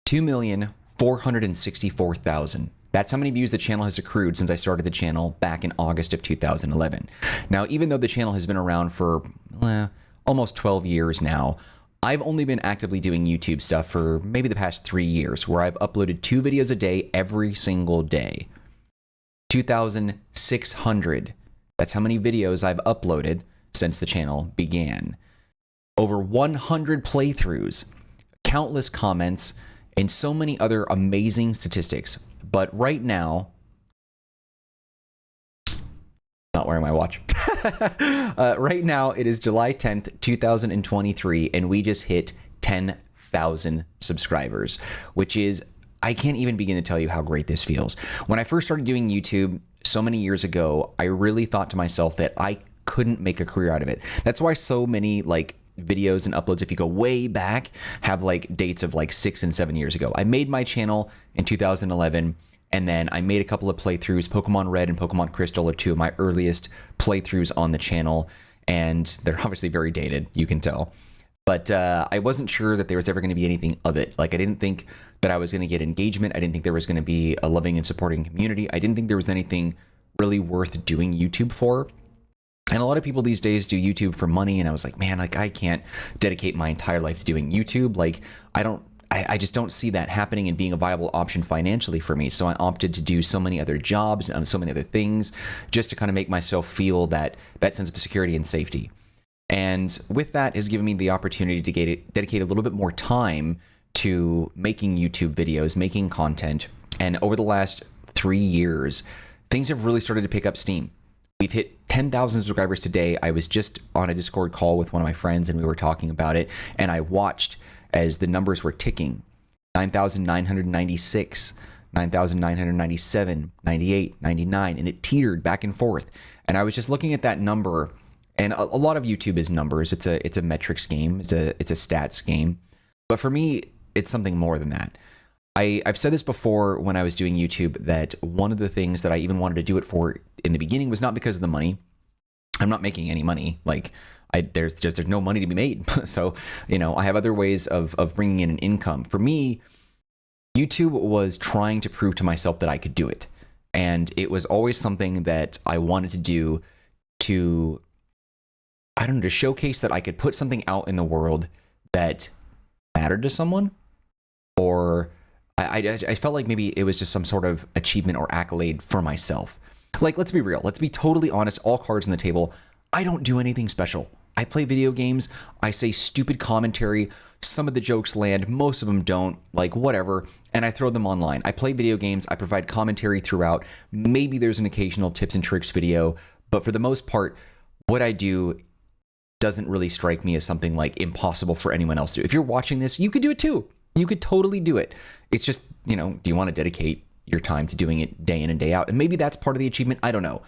2,464,000. That's how many views the channel has accrued since I started the channel back in August of 2011. Now, even though the channel has been around for almost 12 years now, I've only been actively doing YouTube stuff for maybe the past 3 years, where I've uploaded 2 videos a day every single day. 2,600. That's how many videos I've uploaded since the channel began. Over 100 playthroughs, countless comments, and so many other amazing statistics. But right now, not wearing my watch. Right now, it is July 10th, 2023, and we just hit 10,000 subscribers, which is, I can't even begin to tell you how great this feels. When I first started doing YouTube so many years ago, I really thought to myself that I couldn't make a career out of it. That's why so many videos and uploads, if you go way back, have dates of 6 and 7 years ago. I made my channel in 2011, and then I made a couple of playthroughs. Pokemon Red and Pokemon Crystal are 2 of my earliest playthroughs on the channel, and they're obviously very dated, you can tell. But I wasn't sure that there was ever going to be anything of it. I didn't think that I was going to get engagement. I didn't think there was going to be a loving and supporting community. I didn't think there was anything really worth doing YouTube for. And a lot of people these days do YouTube for money, and I was like, man, I can't dedicate my entire life to doing YouTube. I just don't see that happening and being a viable option financially for me. So I opted to do so many other jobs and so many other things just to kind of make myself feel that sense of security and safety. And with that has given me the opportunity to dedicate a little bit more time to making YouTube videos, making content. And over the last 3 years, things have really started to pick up steam. We've hit 10,000 subscribers today. I was just on a Discord call with one of my friends and we were talking about it, and I watched as the numbers were ticking. 9,996, 9,997, 98, 99, and it teetered back and forth. And I was just looking at that number, and a lot of YouTube is numbers. It's a metrics game. It's a stats game. But for me, it's something more than that. I've said this before when I was doing YouTube, that one of the things that I even wanted to do it for in the beginning was not because of the money. I'm not making any money. There's no money to be made. So, I have other ways of bringing in an income. For me, YouTube was trying to prove to myself that I could do it. And it was always something that I wanted to do to showcase that I could put something out in the world that mattered to someone, or I felt like maybe it was just some sort of achievement or accolade for myself. Let's be real. Let's be totally honest. All cards on the table. I don't do anything special. I play video games. I say stupid commentary. Some of the jokes land. Most of them don't. Whatever. And I throw them online. I play video games. I provide commentary throughout. Maybe there's an occasional tips and tricks video. But for the most part, what I do doesn't really strike me as something impossible for anyone else to do. If you're watching this, you could do it too. You could totally do it. It's just, do you want to dedicate your time to doing it day in and day out? And maybe that's part of the achievement. I don't know.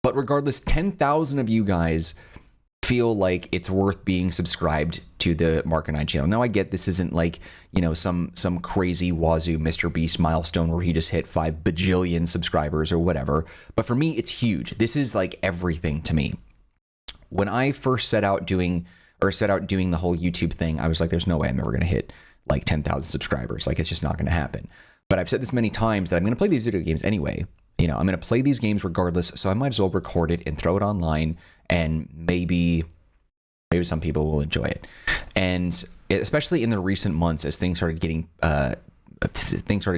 But regardless, 10,000 of you guys feel like it's worth being subscribed to the Marcanine channel. Now, I get this isn't some crazy wazoo Mr. Beast milestone where he just hit 5 bajillion subscribers or whatever. But for me, it's huge. This is everything to me. When I first set out doing the whole YouTube thing, I was like, there's no way I'm ever going to hit 10,000 subscribers. It's just not going to happen. But I've said this many times that I'm going to play these video games anyway. I'm going to play these games regardless, so I might as well record it and throw it online, and maybe some people will enjoy it. And especially in the recent months, as things started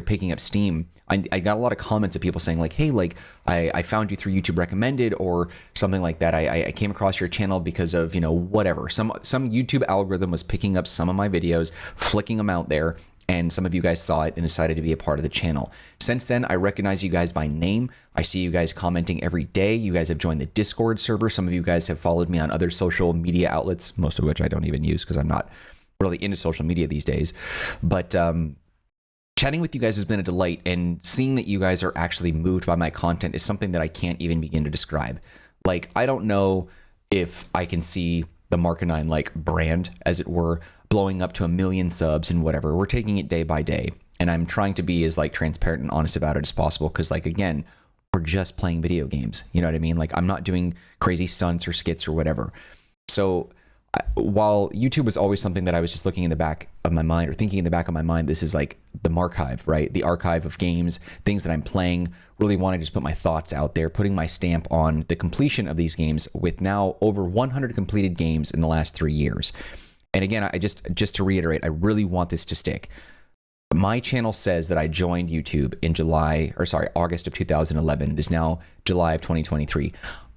picking up steam, I got a lot of comments of people saying hey, I found you through YouTube recommended or something like that. I came across your channel because of, whatever. Some YouTube algorithm was picking up some of my videos, flicking them out there, and some of you guys saw it and decided to be a part of the channel. Since then, I recognize you guys by name. I see you guys commenting every day. You guys have joined the Discord server. Some of you guys have followed me on other social media outlets, most of which I don't even use because I'm not really into social media these days. But chatting with you guys has been a delight, and seeing that you guys are actually moved by my content is something that I can't even begin to describe. I don't know if I can see the Marcanine brand, as it were, blowing up to 1 million subs and whatever. We're taking it day by day, and I'm trying to be as transparent and honest about it as possible, because again, we're just playing video games. You know what I mean? I'm not doing crazy stunts or skits or whatever. So while YouTube was always something that I was just looking in the back of my mind, or thinking in the back of my mind, this is like the Marchive, right? The archive of games, things that I'm playing, really want to just put my thoughts out there, putting my stamp on the completion of these games, with now over 100 completed games in the last 3 years. And again, I just to reiterate, I really want this to stick. My channel says that I joined YouTube in August of 2011. It is now July of 2023.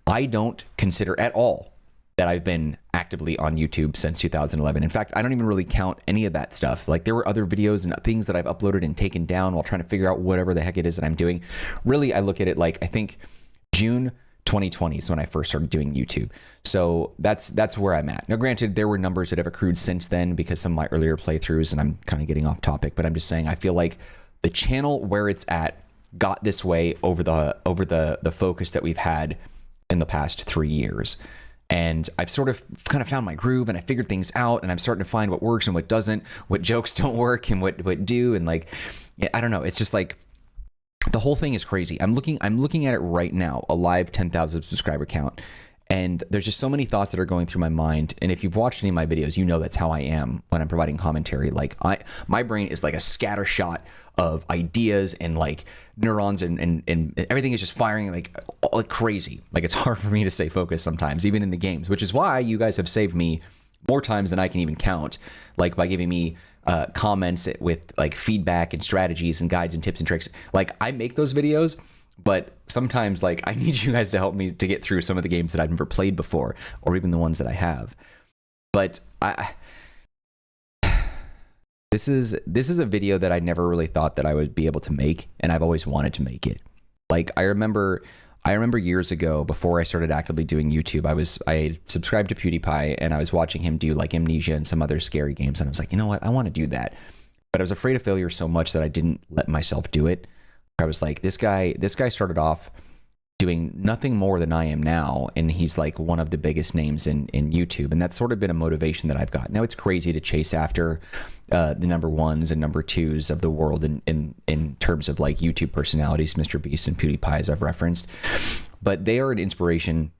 I don't consider at all that I've been actively on YouTube since 2011. In fact, I don't even really count any of that stuff. Like, there were other videos and things that I've uploaded and taken down while trying to figure out whatever the heck it is that I'm doing. Really, I look at it like, I think June 2020 is when I first started doing YouTube. So that's where I'm at. Now, granted, there were numbers that have accrued since then because some of my earlier playthroughs, and I'm kind of getting off topic, but I'm just saying I feel like the channel where it's at got this way over the focus that we've had in the past 3 years. And I've sort of kind of found my groove, and I figured things out, and I'm starting to find what works and what doesn't, what jokes don't work and what do. And like, I don't know. It's just like, the whole thing is crazy. I'm looking at it right now, a live 10,000 subscriber count. And there's just so many thoughts that are going through my mind. And if you've watched any of my videos, you know that's how I am when I'm providing commentary. Like, my brain is like a scatter shot of ideas and like neurons, and everything is just firing like crazy. Like, it's hard for me to stay focused sometimes, even in the games, which is why you guys have saved me more times than I can even count, like by giving me comments with like feedback and strategies and guides and tips and tricks. Like, I make those videos, but sometimes like I need you guys to help me to get through some of the games that I've never played before, or even the ones that I have. But this is a video that I never really thought that I would be able to make, and I've always wanted to make it. Like, I remember years ago, before I started actively doing YouTube, I subscribed to PewDiePie, and I was watching him do like Amnesia and some other scary games, and I was like, you know what, I want to do that. But I was afraid of failure so much that I didn't let myself do it. I was like, this guy started off doing nothing more than I am now, and he's like one of the biggest names in YouTube, and that's sort of been a motivation that I've got. Now, it's crazy to chase after the number ones and number twos of the world in terms of like YouTube personalities, Mr. Beast and PewDiePie, as I've referenced, but they are an inspiration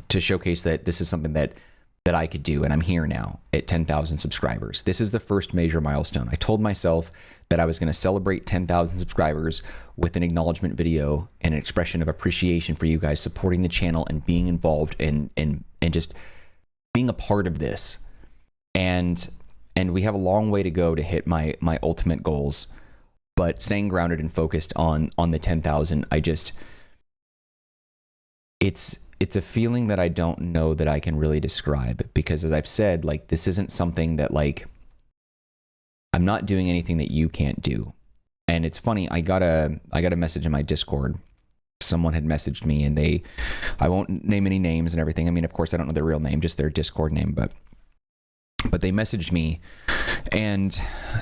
to showcase that this is something that I could do, and I'm here now at 10,000 subscribers. This is the first major milestone. I told myself that I was going to celebrate 10,000 subscribers with an acknowledgement video and an expression of appreciation for you guys supporting the channel and being involved and just being a part of this. And we have a long way to go to hit my ultimate goals, but staying grounded and focused on the 10,000, it's a feeling that I don't know that I can really describe, because as I've said, like, this isn't something that, like, I'm not doing anything that you can't do. And it's funny, I got a message in my Discord. Someone had messaged me, and I won't name any names and everything. I mean, of course, I don't know their real name, just their Discord name, but they messaged me, and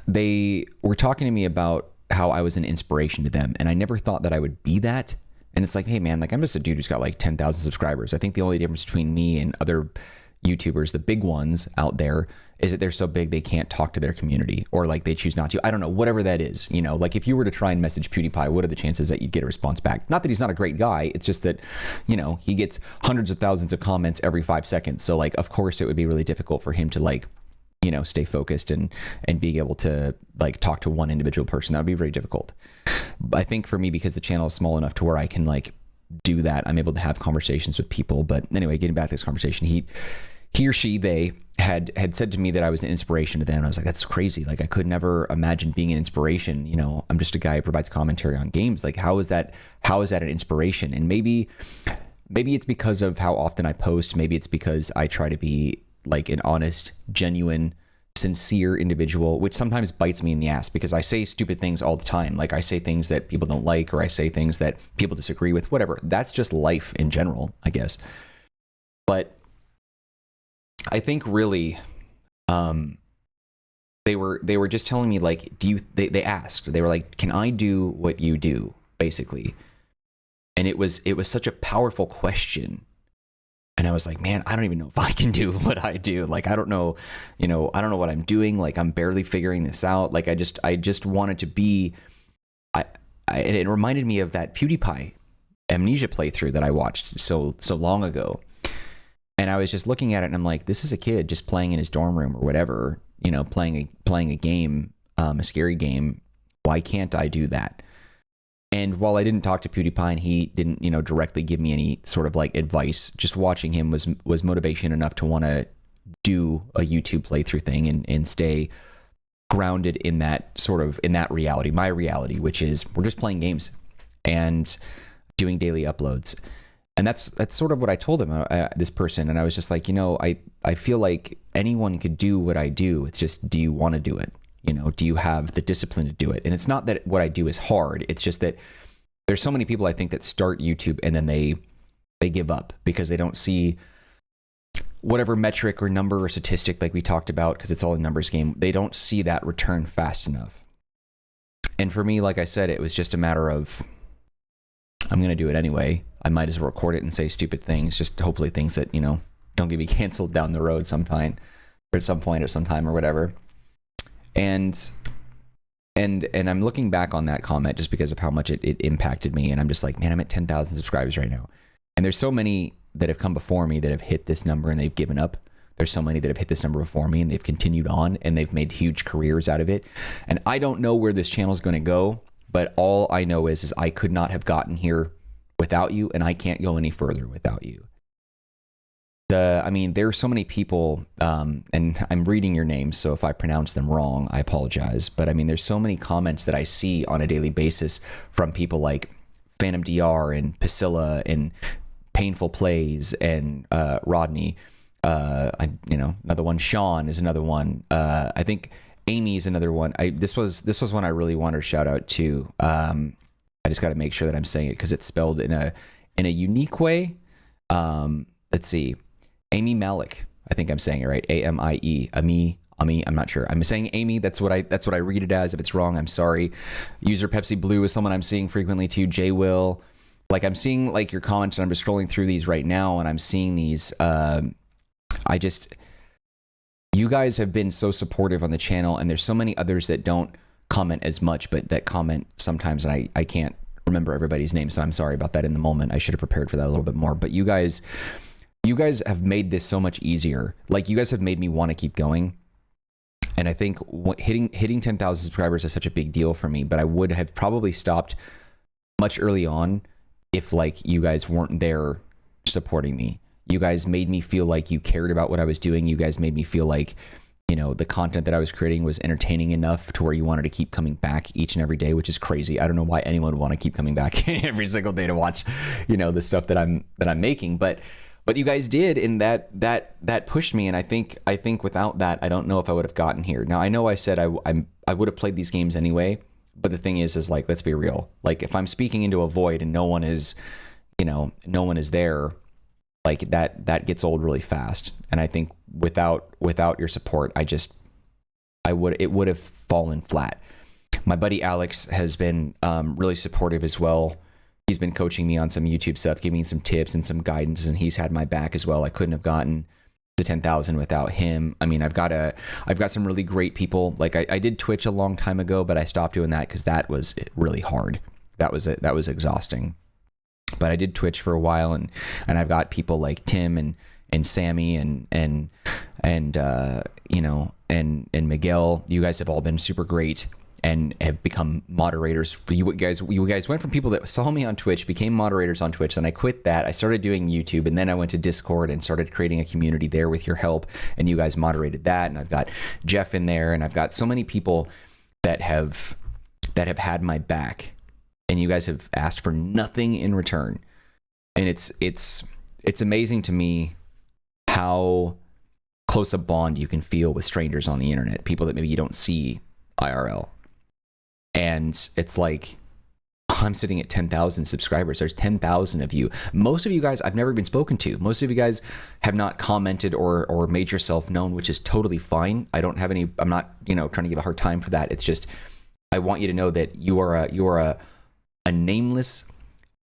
they were talking to me about how I was an inspiration to them. And I never thought that I would be that. And it's like, hey man, like, I'm just a dude who's got like 10,000 subscribers. I think the only difference between me and other YouTubers, the big ones out there, is that they're so big they can't talk to their community, or like they choose not to. I don't know, whatever that is. You know, like, if you were to try and message PewDiePie, what are the chances that you'd get a response back? Not that he's not a great guy. It's just that, you know, he gets hundreds of thousands of comments every 5 seconds. So like, of course it would be really difficult for him to like, you know, stay focused and being able to like talk to one individual person. That would be very difficult. I think for me, because the channel is small enough to where I can like do that, I'm able to have conversations with people. But anyway, getting back to this conversation, he or she, they had said to me that I was an inspiration to them. And I was like, that's crazy. Like, I could never imagine being an inspiration. You know, I'm just a guy who provides commentary on games. Like, how is that an inspiration? And maybe it's because of how often I post. Maybe it's because I try to be like an honest, genuine, sincere individual, which sometimes bites me in the ass, because I say stupid things all the time. Like, I say things that people don't like, or I say things that people disagree with, whatever. That's just life in general, I guess. But I think really, they were just telling me, like, they asked, they were like, can I do what you do, basically? And it was such a powerful question. And I was like, man, I don't even know if I can do what I do. Like, I don't know, you know, I don't know what I'm doing. Like, I'm barely figuring this out. Like, I just wanted to be, and it reminded me of that PewDiePie Amnesia playthrough that I watched so long ago. And I was just looking at it and I'm like, this is a kid just playing in his dorm room or whatever, you know, playing a game, a scary game. Why can't I do that? And while I didn't talk to PewDiePie and he didn't, you know, directly give me any sort of like advice, just watching him was motivation enough to want to do a YouTube playthrough thing and stay grounded in that sort of, in that reality, my reality, which is we're just playing games and doing daily uploads. And that's sort of what I told him, this person. And I was just like, you know, I feel like anyone could do what I do. It's just, do you want to do it? You know, do you have the discipline to do it? And it's not that what I do is hard. It's just that there's so many people I think that start YouTube and then they give up because they don't see whatever metric or number or statistic like we talked about, because it's all a numbers game. They don't see that return fast enough. And for me, like I said, it was just a matter of, I'm going to do it anyway. I might as well record it and say stupid things, just hopefully things that, you know, don't get me canceled down the road sometime or at some point or sometime or whatever. And I'm looking back on that comment just because of how much it impacted me. And I'm just like, man, I'm at 10,000 subscribers right now. And there's so many that have come before me that have hit this number and they've given up. There's so many that have hit this number before me and they've continued on and they've made huge careers out of it. And I don't know where this channel is going to go, but all I know is I could not have gotten here without you, and I can't go any further without you. I mean, there are so many people, and I'm reading your names, so if I pronounce them wrong, I apologize. But I mean, there's so many comments that I see on a daily basis from people like Phantom DR and Priscilla and Painful Plays and Rodney. You know, another one. Sean is another one. I think Amy is another one. This was one I really wanted to shout out to. I just got to make sure that I'm saying it because it's spelled in a unique way. Let's see. Amy Malik, I think I'm saying it right. A-M-I-E. Ami. I'm not sure. I'm saying Amy. That's what I read it as. If it's wrong, I'm sorry. User Pepsi Blue is someone I'm seeing frequently too. J Will. Like I'm seeing like your comments and I'm just scrolling through these right now and I'm seeing these. You guys have been so supportive on the channel and there's so many others that don't comment as much, but that comment sometimes, and I can't remember everybody's name. So I'm sorry about that in the moment. I should have prepared for that a little bit more, but you guys have made this so much easier. Like you guys have made me want to keep going. And I think hitting 10,000 subscribers is such a big deal for me, but I would have probably stopped much early on if like you guys weren't there supporting me. You guys made me feel like you cared about what I was doing. You guys made me feel like, you know, the content that I was creating was entertaining enough to where you wanted to keep coming back each and every day, which is crazy. I don't know why anyone would want to keep coming back every single day to watch, you know, the stuff that I'm making, but you guys did, and that pushed me. And I think without that, I don't know if I would have gotten here. Now I know I said I would have played these games anyway, but the thing is like, let's be real. Like if I'm speaking into a void and no one is there, like that gets old really fast. And I think without your support, it would have fallen flat. My buddy Alex has been really supportive as well. He's been coaching me on some YouTube stuff, giving me some tips and some guidance, and he's had my back as well. I couldn't have gotten to 10,000 without him. I mean, I've got some really great people. Like I did Twitch a long time ago, but I stopped doing that because that was really hard. That was exhausting. But I did Twitch for a while, and I've got people like Tim and Sammy and you know, and Miguel. You guys have all been super great and have become moderators. You guys went from people that saw me on Twitch, became moderators on Twitch, and I quit that. I started doing YouTube, and then I went to Discord and started creating a community there with your help, and you guys moderated that. And I've got Jeff in there, and I've got so many people that have had my back, and you guys have asked for nothing in return. And it's amazing to me how close a bond you can feel with strangers on the internet, people that maybe you don't see IRL. And it's like, I'm sitting at 10,000 subscribers. There's 10,000 of you. Most of you guys I've never been spoken to. Most of you guys have not commented or made yourself known, which is totally fine. I'm not, you know, trying to give a hard time for that. It's just, I want you to know that you are a nameless,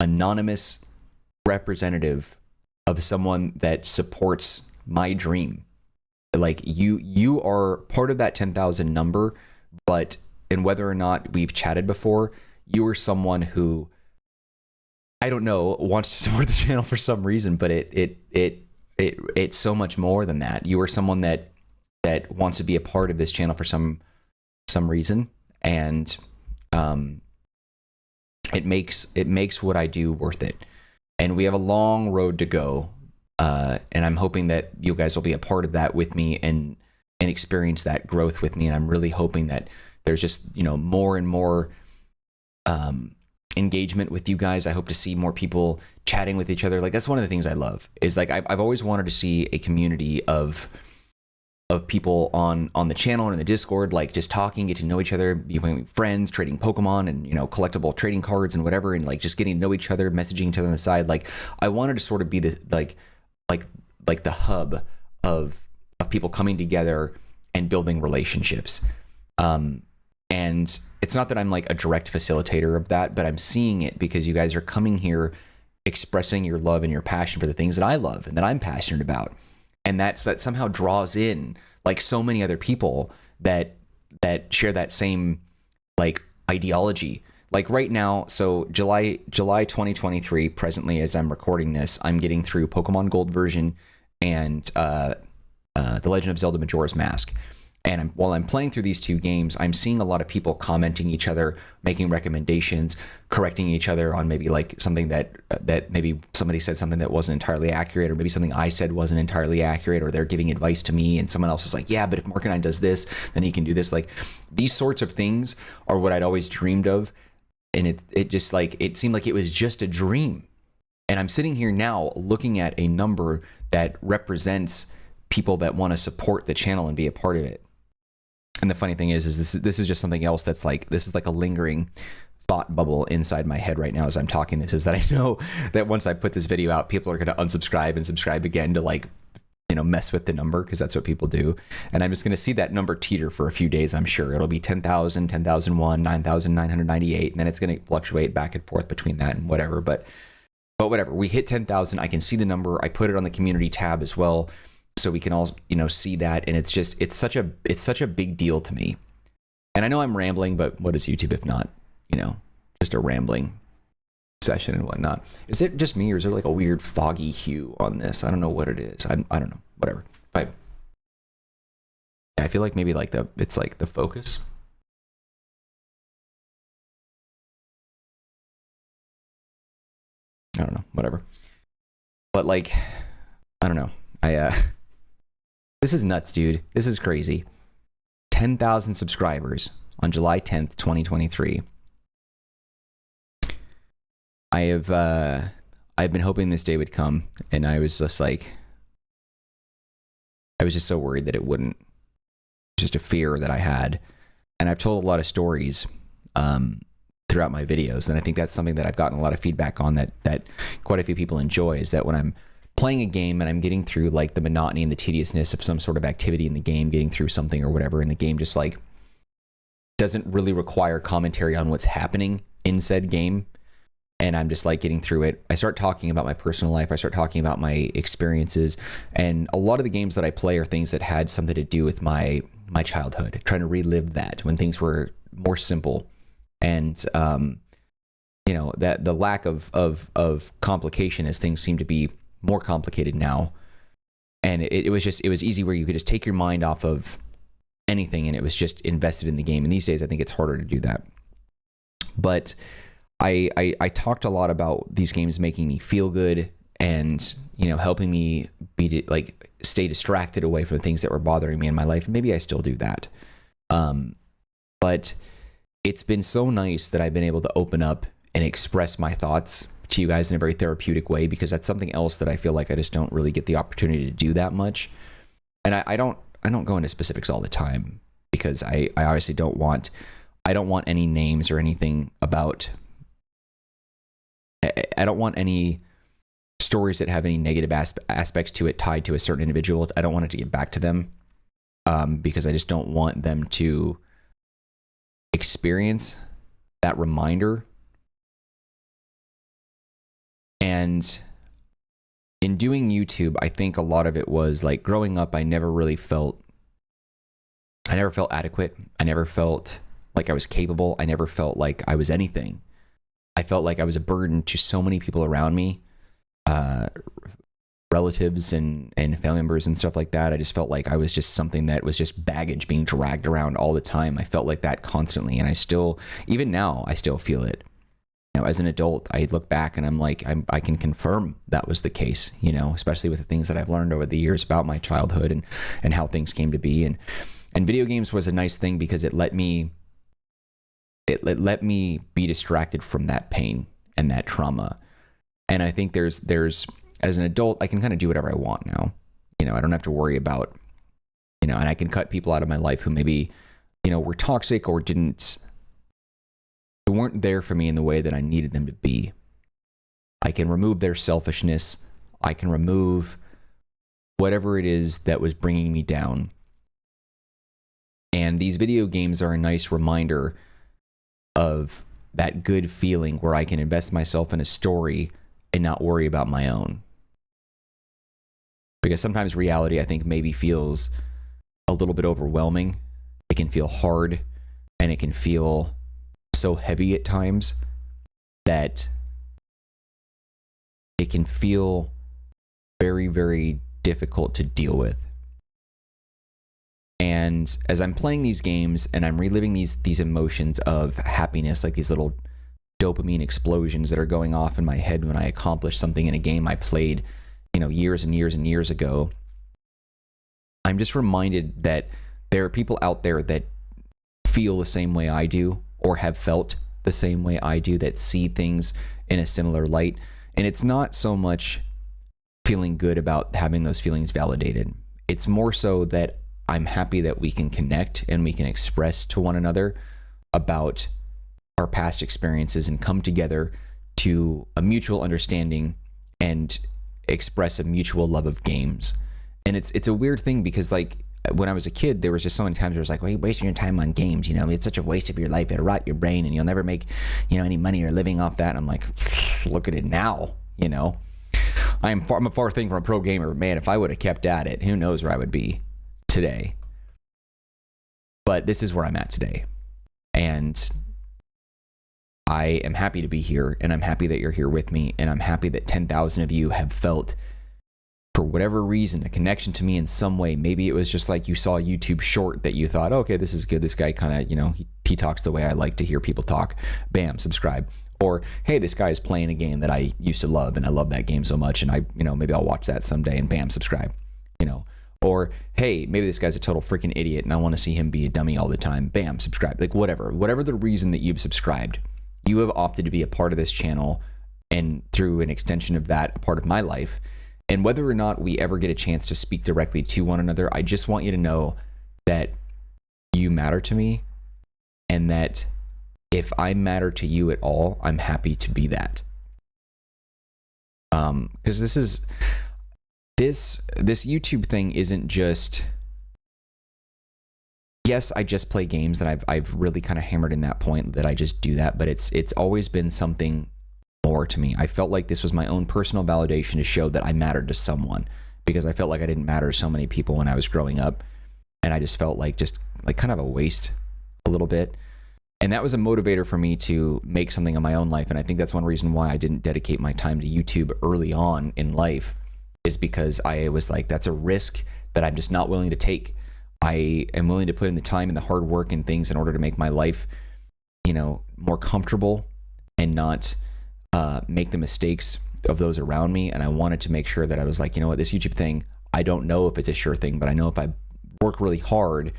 anonymous representative of someone that supports my dream. Like you are part of that 10,000 number, but and whether or not we've chatted before, you are someone who, I don't know, wants to support the channel for some reason, but it it's so much more than that. You are someone that wants to be a part of this channel for some reason, and it makes what I do worth it. And we have a long road to go, and I'm hoping that you guys will be a part of that with me and experience that growth with me. And I'm really hoping that there's just, more and more engagement with you guys. I hope to see more people chatting with each other. Like, that's one of the things I love, is like I've always wanted to see a community of people on the channel and in the Discord, like just talking, get to know each other, becoming friends, trading Pokemon and collectible trading cards and whatever, and like just getting to know each other, messaging each other on the side. Like, I wanted to sort of be the like the hub of people coming together and building relationships. And it's not that I'm like a direct facilitator of that, but I'm seeing it because you guys are coming here expressing your love and your passion for the things that I love and that I'm passionate about. And that somehow draws in like so many other people that share that same like ideology. Like right now, so July 2023, presently as I'm recording this, I'm getting through Pokemon Gold version and The Legend of Zelda Majora's Mask. And while I'm playing through these two games, I'm seeing a lot of people commenting each other, making recommendations, correcting each other on maybe like something that maybe somebody said something that wasn't entirely accurate, or maybe something I said wasn't entirely accurate, or they're giving advice to me and someone else was like, yeah, but if Marcanine does this, then he can do this. Like, these sorts of things are what I'd always dreamed of. And it just like, it seemed like it was just a dream. And I'm sitting here now looking at a number that represents people that want to support the channel and be a part of it. And the funny thing is this is just something else that's like, this is like a lingering thought bubble inside my head right now as I'm talking this, is that I know that once I put this video out, people are going to unsubscribe and subscribe again to like, mess with the number, because that's what people do. And I'm just going to see that number teeter for a few days. I'm sure it'll be 10,000, 10,001, 9,998, and then it's going to fluctuate back and forth between that and whatever. But whatever, we hit 10,000. I can see the number. I put it on the community tab as well, so we can all see that. And it's such a big deal to me. And I know I'm rambling, but what is YouTube if not just a rambling session and whatnot? Is it just me, or is there like a weird foggy hue on this? I don't know what it is. I don't know, whatever. I feel like maybe like it's like the focus. I don't know, whatever. But like, I don't know. This is nuts, dude. This is crazy. 10,000 subscribers on July 10th, 2023. I've been hoping this day would come, and I was just so worried that it wouldn't. Just a fear that I had. And I've told a lot of stories throughout my videos, and I think that's something that I've gotten a lot of feedback on that quite a few people enjoy, is that when I'm playing a game and I'm getting through like the monotony and the tediousness of some sort of activity in the game, getting through something or whatever, and the game just like doesn't really require commentary on what's happening in said game, and I'm just like getting through it, I start talking about my personal life, I start talking about my experiences, and a lot of the games that I play are things that had something to do with my childhood, trying to relive that when things were more simple. And that the lack of complication as things seem to be more complicated now. And it was easy where you could just take your mind off of anything and it was just invested in the game. And these days I think it's harder to do that. But I talked a lot about these games making me feel good and helping me stay distracted away from the things that were bothering me in my life. Maybe I still do that. But it's been so nice that I've been able to open up and express my thoughts to you guys in a very therapeutic way, because that's something else that I feel like I just don't really get the opportunity to do that much. And I don't go into specifics all the time, because I obviously don't want any names or anything about, I don't want any stories that have any negative aspects to it tied to a certain individual. I don't want it to get back to them, because I just don't want them to experience that reminder. And in doing YouTube, I think a lot of it was like growing up, I never felt adequate. I never felt like I was capable. I never felt like I was anything. I felt like I was a burden to so many people around me, relatives and family members and stuff like that. I just felt like I was just something that was just baggage being dragged around all the time. I felt like that constantly, and I still, even now, I still feel it. You know, as an adult, I look back and I'm like, I can confirm that was the case, you know, especially with the things that I've learned over the years about my childhood and how things came to be. And video games was a nice thing because it let me be distracted from that pain and that trauma. And I think there's as an adult, I can kind of do whatever I want now. You know, I don't have to worry about, you know, and I can cut people out of my life who maybe, you know, were toxic or who weren't there for me in the way that I needed them to be. I can remove their selfishness. I can remove whatever it is that was bringing me down. And these video games are a nice reminder of that good feeling where I can invest myself in a story and not worry about my own. Because sometimes reality, I think, maybe feels a little bit overwhelming. It can feel hard, and it can feel so heavy at times that it can feel very, very difficult to deal with. And as I'm playing these games and I'm reliving these emotions of happiness, like these little dopamine explosions that are going off in my head when I accomplish something in a game I played, you know, years and years and years ago, I'm just reminded that there are people out there that feel the same way I do, or have felt the same way I do, that see things in a similar light. And it's not so much feeling good about having those feelings validated. It's more so that I'm happy that we can connect and we can express to one another about our past experiences and come together to a mutual understanding and express a mutual love of games. And it's a weird thing because, like, when I was a kid, there was just so many times where I was like, well, you're wasting your time on games, you know, it's such a waste of your life, it'll rot your brain and you'll never make, you know, any money or living off that. And I'm like, look at it now, you know. I'm a far thing from a pro gamer. Man, if I would have kept at it, who knows where I would be today. But this is where I'm at today. And I am happy to be here, and I'm happy that you're here with me, and I'm happy that 10,000 of you have felt, for whatever reason, a connection to me in some way. Maybe it was just like you saw a YouTube short that you thought, okay, this is good. This guy kind of, you know, he talks the way I like to hear people talk. Bam, subscribe. Or, hey, this guy is playing a game that I used to love, and I love that game so much, and I, you know, maybe I'll watch that someday, and bam, subscribe, you know. Or, hey, maybe this guy's a total freaking idiot, and I want to see him be a dummy all the time. Bam, subscribe. Like, whatever the reason that you've subscribed, you have opted to be a part of this channel, and through an extension of that, a part of my life. And whether or not we ever get a chance to speak directly to one another, I just want you to know that you matter to me, and that if I matter to you at all, I'm happy to be that. Because this YouTube thing isn't just, yes, I just play games, and I've really kind of hammered in that point that I just do that, but it's always been something more to me. I felt like this was my own personal validation to show that I mattered to someone, because I felt like I didn't matter to so many people when I was growing up, and I just felt like kind of a waste a little bit. And that was a motivator for me to make something of my own life. And I think that's one reason why I didn't dedicate my time to YouTube early on in life, is because I was like, that's a risk that I'm just not willing to take. I am willing to put in the time and the hard work and things in order to make my life, you know, more comfortable and not make the mistakes of those around me. And I wanted to make sure that I was like, you know what, this YouTube thing, I don't know if it's a sure thing, but I know if I work really hard,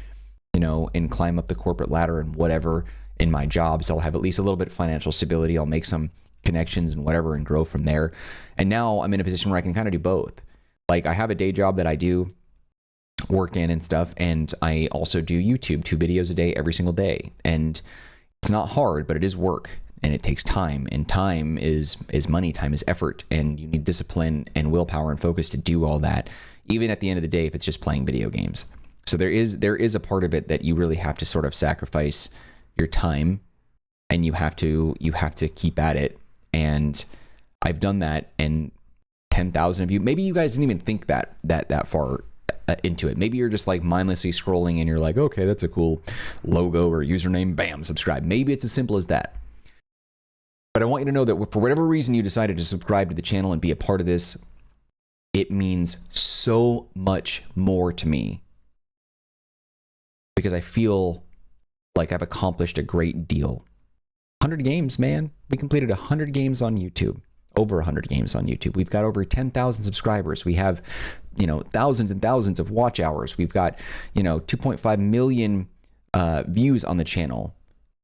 you know, and climb up the corporate ladder and whatever in my jobs, I'll have at least a little bit of financial stability. I'll make some connections and whatever and grow from there. And now I'm in a position where I can kind of do both. Like, I have a day job that I do work in and stuff, and I also do YouTube, 2 videos a day every single day. And it's not hard, but it is work, and it takes time, and time is money, time is effort, and you need discipline and willpower and focus to do all that, even at the end of the day if it's just playing video games. So there is a part of it that you really have to sort of sacrifice your time, and you have to keep at it. And I've done that, and 10,000 of you, maybe you guys didn't even think that far into it. Maybe you're just like mindlessly scrolling and you're like, okay, that's a cool logo or username, bam, subscribe. Maybe it's as simple as that. But I want you to know that for whatever reason you decided to subscribe to the channel and be a part of this, it means so much more to me because I feel like I've accomplished a great deal. 100 games, man. We completed 100 games on YouTube. Over 100 games on YouTube. We've got over 10,000 subscribers. We have, thousands and thousands of watch hours. We've got, 2.5 million views on the channel.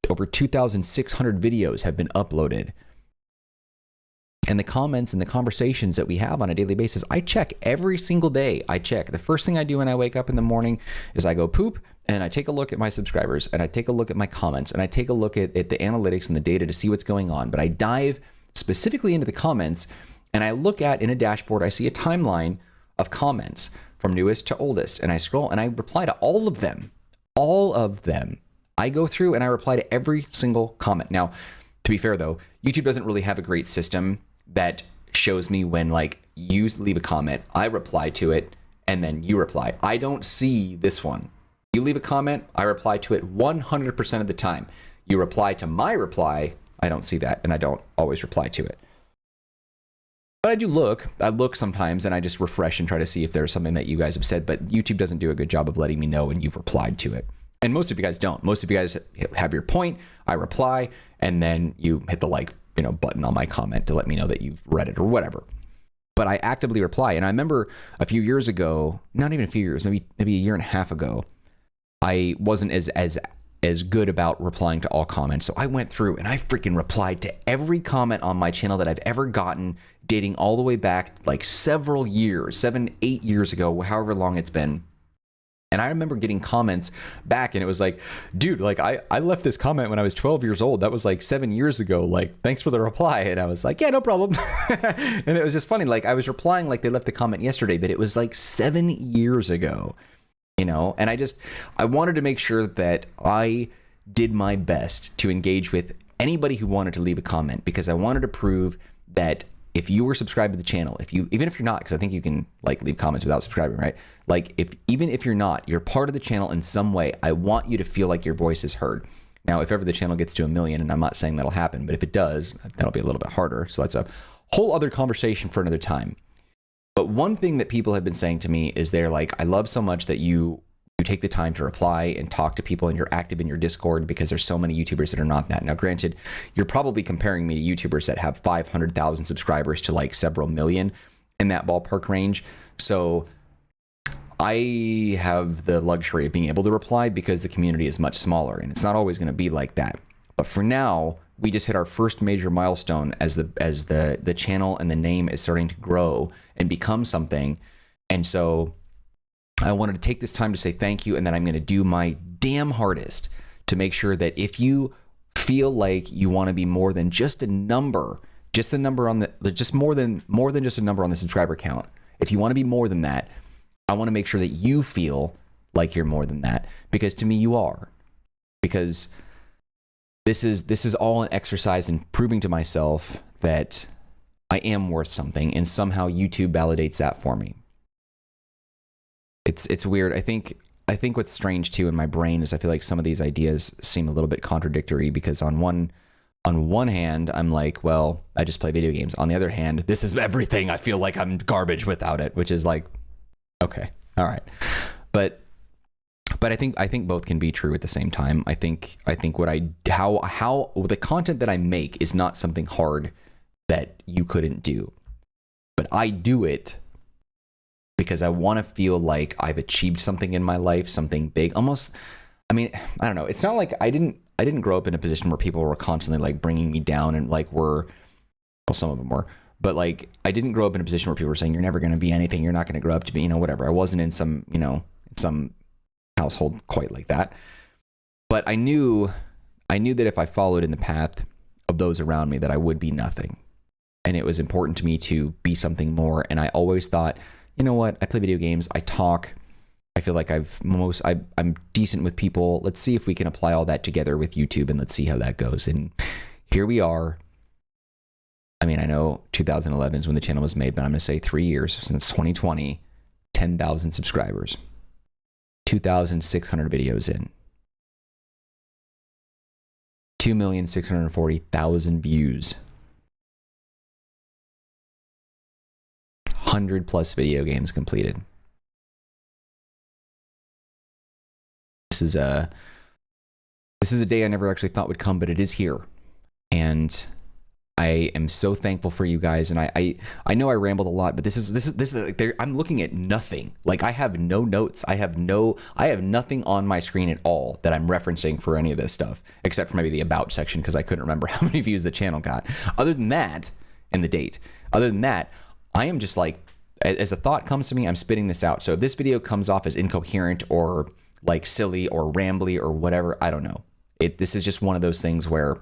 Over 2,600 videos have been uploaded. And the comments and the conversations that we have on a daily basis, I check every single day. I check. The first thing I do when I wake up in the morning is I go poop and I take a look at my subscribers and I take a look at my comments and I take a look at the analytics and the data to see what's going on. But I dive specifically into the comments and I look at in a dashboard, I see a timeline of comments from newest to oldest. And I scroll and I reply to all of them. All of them. I go through and I reply to every single comment. Now, to be fair though, YouTube doesn't really have a great system that shows me when like you leave a comment, I reply to it, and then you reply. I don't see this one. You leave a comment, I reply to it 100% of the time. You reply to my reply, I don't see that, and I don't always reply to it. But I do look. I look sometimes, and I just refresh and try to see if there's something that you guys have said, but YouTube doesn't do a good job of letting me know when you've replied to it. And most of you guys don't. Most of you guys have your point, I reply, and then you hit the like button on my comment to let me know that you've read it or whatever. But I actively reply. And I remember a few years ago, not even a few years, maybe a year and a half ago, I wasn't as good about replying to all comments. So I went through and I freaking replied to every comment on my channel that I've ever gotten, dating all the way back like several years, 7-8 years ago, however long it's been. And I remember getting comments back and it was like, dude, like I left this comment when I was 12 years old. That was like 7 years ago. Like, thanks for the reply. And I was like, yeah, no problem. And it was just funny. Like I was replying like they left the comment yesterday, but it was like 7 years ago, and I wanted to make sure that I did my best to engage with anybody who wanted to leave a comment because I wanted to prove that if you were subscribed to the channel, even if you're not, because I think you can like leave comments without subscribing, right? Like even if you're not, you're part of the channel in some way. I want you to feel like your voice is heard. Now, if ever the channel gets to 1 million, and I'm not saying that'll happen, but if it does, that'll be a little bit harder. So that's a whole other conversation for another time. But one thing that people have been saying to me is they're like, I love so much that you take the time to reply and talk to people and you're active in your Discord because there's so many YouTubers that are not that. Now, granted, you're probably comparing me to YouTubers that have 500,000 subscribers to like several million in that ballpark range. So I have the luxury of being able to reply because the community is much smaller and it's not always going to be like that. But for now, we just hit our first major milestone as the channel and the name is starting to grow and become something. And so I wanted to take this time to say thank you, and then I'm going to do my damn hardest to make sure that if you feel like you want to be more than just a number, just more than just a number on the subscriber count. If you want to be more than that, I want to make sure that you feel like you're more than that, because to me you are. Because this is all an exercise in proving to myself that I am worth something, and somehow YouTube validates that for me. It's weird. I think what's strange too in my brain is I feel like some of these ideas seem a little bit contradictory because on one hand, I'm like, well, I just play video games. On the other hand, this is everything. I feel like I'm garbage without it, which is like, okay, all right. But I think both can be true at the same time. I think how the content that I make is not something hard that you couldn't do, but I do it because I want to feel like I've achieved something in my life, something big. Almost, I mean, I don't know. It's not like I didn't grow up in a position where people were constantly like bringing me down and like some of them were, but like I didn't grow up in a position where people were saying you're never going to be anything, you're not going to grow up to be, whatever. I wasn't in some household quite like that. But I knew that if I followed in the path of those around me that I would be nothing. And it was important to me to be something more. And I always thought, you know what? I play video games. I talk. I feel like I'm decent with people. Let's see if we can apply all that together with YouTube and let's see how that goes. And here we are. I mean, I know 2011 is when the channel was made, but I'm going to say 3 years since 2020, 10,000 subscribers, 2,600 videos in, 2,640,000 views, 300 plus video games completed. This is a day I never actually thought would come, but it is here. And I am so thankful for you guys, and I know I rambled a lot, but this is like, I'm looking at nothing. Like, I have no notes. I have nothing on my screen at all that I'm referencing for any of this stuff, except for maybe the about section, because I couldn't remember how many views the channel got. Other than that, and the date. Other than that, I am just like, as a thought comes to me, I'm spitting this out. So if this video comes off as incoherent or like silly or rambly or whatever, I don't know. This is just one of those things where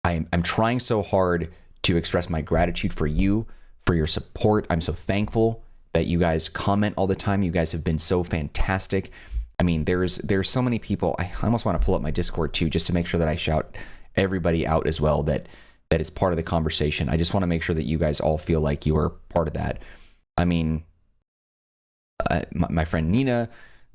I'm trying so hard to express my gratitude for you, for your support. I'm so thankful that you guys comment all the time. You guys have been so fantastic. I mean, there's so many people. I almost want to pull up my Discord too, just to make sure that I shout everybody out as well that is part of the conversation. I just want to make sure that you guys all feel like you are part of that. I mean, my friend Nina,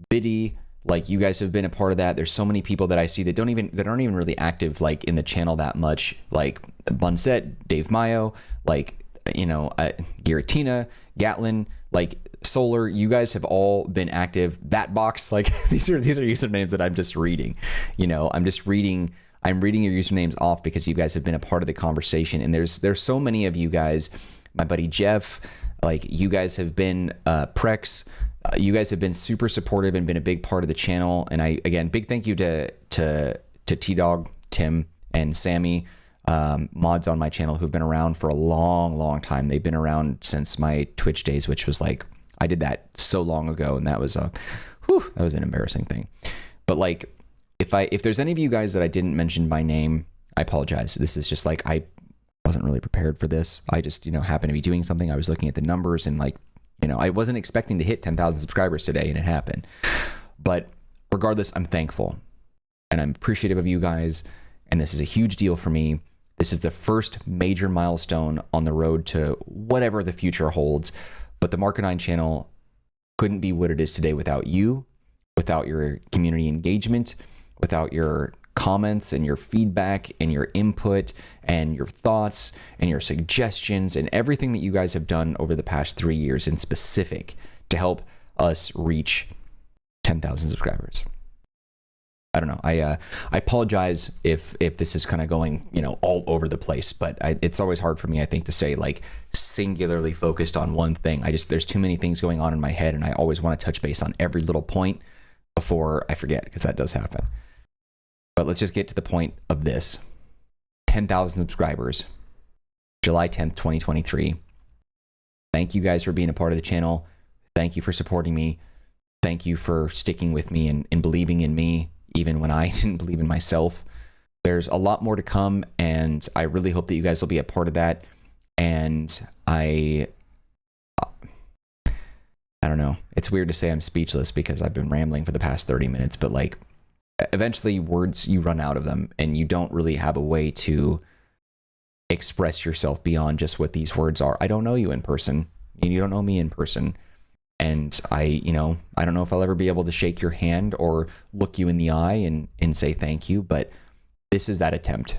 Biddy, like, you guys have been a part of that. There's so many people that I see that aren't even really active, like, in the channel that much, like Bunset, Dave Mayo, like, you know, Giratina, Gatlin, like Solar. You guys have all been active. That box, like, these are usernames that I'm just reading. You know, I'm reading your usernames off because you guys have been a part of the conversation. And there's so many of you guys. My buddy Jeff, like, you guys have been Prex. You guys have been super supportive and been a big part of the channel. And again, big thank you to T-Dog, Tim, and Sammy, mods on my channel who've been around for a long, long time. They've been around since my Twitch days, which was like, I did that so long ago, and that was that was an embarrassing thing. But like, if there's any of you guys that I didn't mention by name, I apologize. This is just like, I wasn't really prepared for this. I just, you know, happened to be doing something. I was looking at the numbers and, like, you know, I wasn't expecting to hit 10,000 subscribers today, and it happened. But regardless, I'm thankful and I'm appreciative of you guys. And this is a huge deal for me. This is the first major milestone on the road to whatever the future holds. But the Marcanine channel couldn't be what it is today without you, without your community engagement, without your comments and your feedback and your input and your thoughts and your suggestions and everything that you guys have done over the past 3 years in specific to help us reach 10,000 subscribers. I don't know. I apologize if this is kind of going, you know, all over the place, but it's always hard for me, I think, to stay like singularly focused on one thing. There's too many things going on in my head, and I always want to touch base on every little point before I forget, because that does happen. But let's just get to the point of this. 10,000 subscribers, July 10th, 2023. Thank you guys for being a part of the channel. Thank you for supporting me. Thank you for sticking with me and believing in me, even when I didn't believe in myself. There's a lot more to come, and I really hope that you guys will be a part of that. And I don't know. It's weird to say I'm speechless because I've been rambling for the past 30 minutes, but like, eventually words, you run out of them, and you don't really have a way to express yourself beyond just what these words are. I don't know you in person, and you don't know me in person. And I don't know if I'll ever be able to shake your hand or look you in the eye and say thank you, but this is that attempt.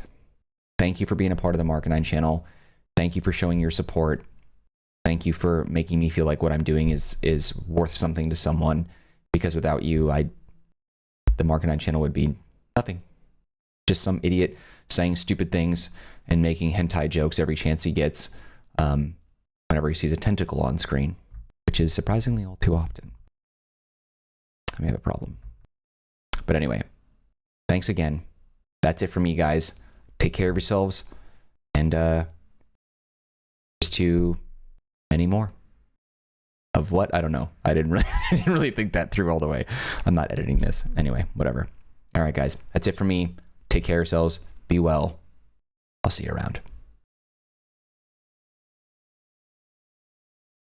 Thank you for being a part of the Marcanine channel. Thank you for showing your support. Thank you for making me feel like what I'm doing is worth something to someone, because without you, the Marcanine channel would be nothing. Just some idiot saying stupid things and making hentai jokes every chance he gets whenever he sees a tentacle on screen, which is surprisingly all too often. I may have a problem. But anyway, thanks again. That's it for me, guys. Take care of yourselves, and here's to many more. Of what? I don't know. I didn't really think that through all the way. I'm not editing this. Anyway, whatever. All right, guys. That's it for me. Take care of yourselves. Be well. I'll see you around.